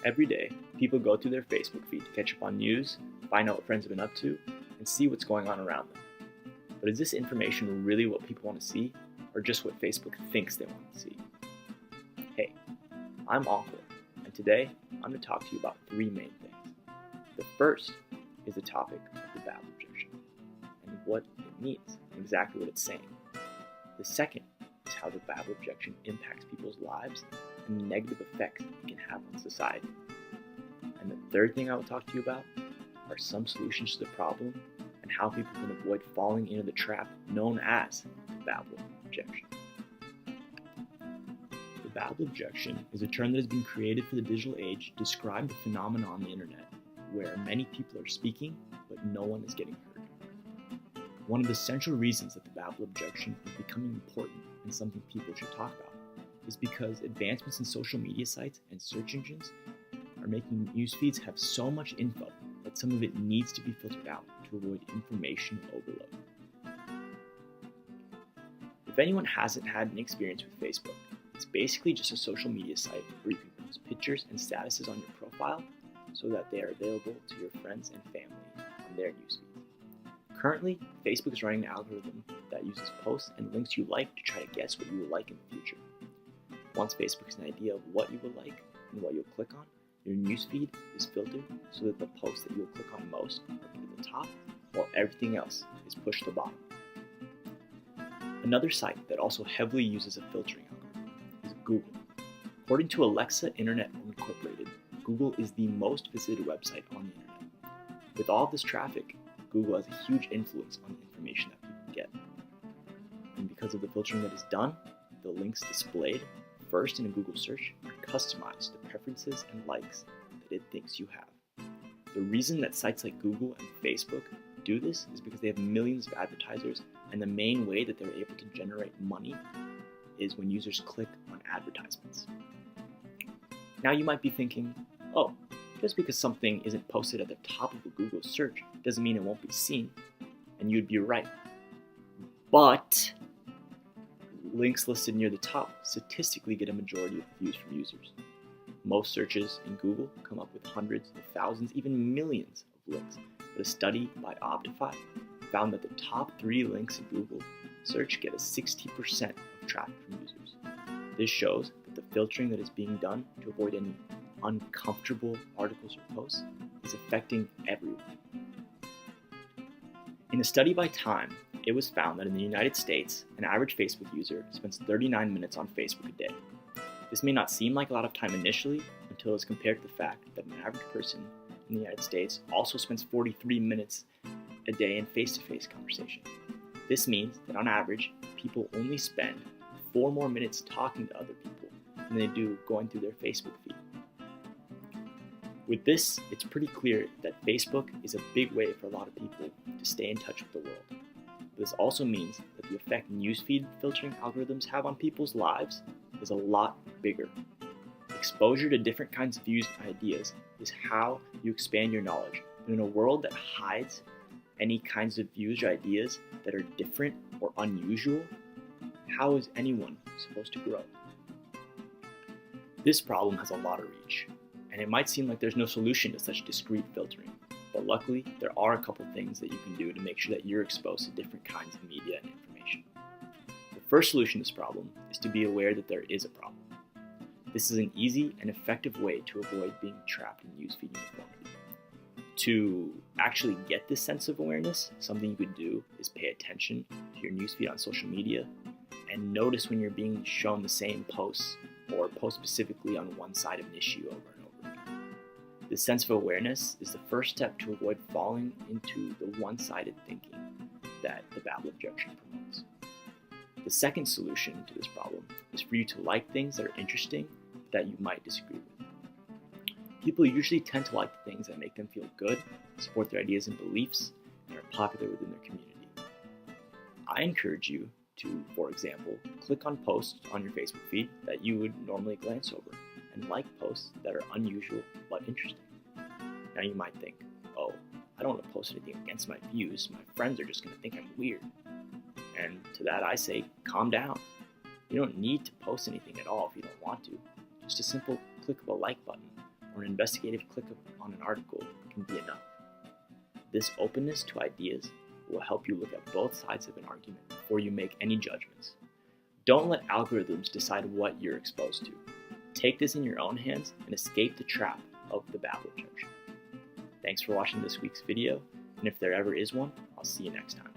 Every day, people go through their Facebook feed to catch up on news, find out what friends have been up to, and see what's going on around them. But is this information really what people want to see, or just what Facebook thinks they want to see? Hey, I'm Encore, and today I'm going to talk to you about three main things. The first is the topic of the Babel Objection, and what it means, and exactly what it's saying. The second is how the Babel Objection impacts people's lives and the negative effects it can have on society. And the third thing I will talk to you about are some solutions to the problem and how people can avoid falling into the trap known as the Babel Objection. The Babel Objection is a term that has been created for the digital age to describe the phenomenon on the internet where many people are speaking but no one is getting heard. One of the central reasons that the Babel Objection is becoming important and something people should talk about is because advancements in social media sites and search engines are making news feeds have so much info that some of it needs to be filtered out to avoid information overload. If anyone hasn't had an experience with Facebook, it's basically just a social media site where you can post pictures and statuses on your profile so that they are available to your friends and family on their news feeds. Currently, Facebook is running an algorithm that uses posts and links you like to try to guess what you will like in the future. Once Facebook has an idea of what you will like and what you'll click on, your newsfeed is filtered so that the posts that you'll click on most are put to the top, while everything else is pushed to the bottom. Another site that also heavily uses a filtering algorithm is Google. According to Alexa Internet Incorporated, Google is the most visited website on the internet. With all of this traffic, Google has a huge influence on the information that people get. And because of the filtering that is done, the links displayed first in a Google search are customized to preferences and likes that it thinks you have. The reason that sites like Google and Facebook do this is because they have millions of advertisers, and the main way that they're able to generate money is when users click on advertisements. Now you might be thinking, oh, just because something isn't posted at the top of a Google search doesn't mean it won't be seen, and you'd be right. But links listed near the top statistically get a majority of views from users. Most searches in Google come up with hundreds of thousands, even millions of links, but a study by Optify found that the top 3 links in Google search get a 60% of traffic from users. This shows that the filtering that is being done to avoid any uncomfortable articles or posts is affecting everyone. In a study by Time, it was found that in the United States, an average Facebook user spends 39 minutes on Facebook a day. This may not seem like a lot of time initially until it's compared to the fact that an average person in the United States also spends 43 minutes a day in face-to-face conversation. This means that on average, people only spend 4 more minutes talking to other people than they do going through their Facebook feed. With this, it's pretty clear that Facebook is a big way for a lot of people to stay in touch with the world. This also means that the effect newsfeed filtering algorithms have on people's lives is a lot bigger. Exposure to different kinds of views and ideas is how you expand your knowledge. But in a world that hides any kinds of views or ideas that are different or unusual, how is anyone supposed to grow? This problem has a lot of reach, and it might seem like there's no solution to such discrete filtering. But luckily, there are a couple things that you can do to make sure that you're exposed to different kinds of media and information. The first solution to this problem is to be aware that there is a problem. This is an easy and effective way to avoid being trapped in newsfeed uniformity. To actually get this sense of awareness, something you could do is pay attention to your newsfeed on social media and notice when you're being shown the same posts or post specifically on one side of an issue over and over again. This sense of awareness is the first step to avoid falling into the one-sided thinking that the Babel Objection promotes. The second solution to this problem is for you to like things that are interesting that you might disagree with. People usually tend to like the things that make them feel good, support their ideas and beliefs, and are popular within their community. I encourage you to, for example, click on posts on your Facebook feed that you would normally glance over, and like posts that are unusual but interesting. Now you might think, oh, I don't want to post anything against my views, my friends are just going to think I'm weird. And to that I say, calm down. You don't need to post anything at all if you don't want to. Just a simple click of a like button or an investigative click on an article can be enough. This openness to ideas will help you look at both sides of an argument before you make any judgments. Don't let algorithms decide what you're exposed to. Take this in your own hands and escape the trap of the Babel Objection. Thanks for watching this week's video, and if there ever is one, I'll see you next time.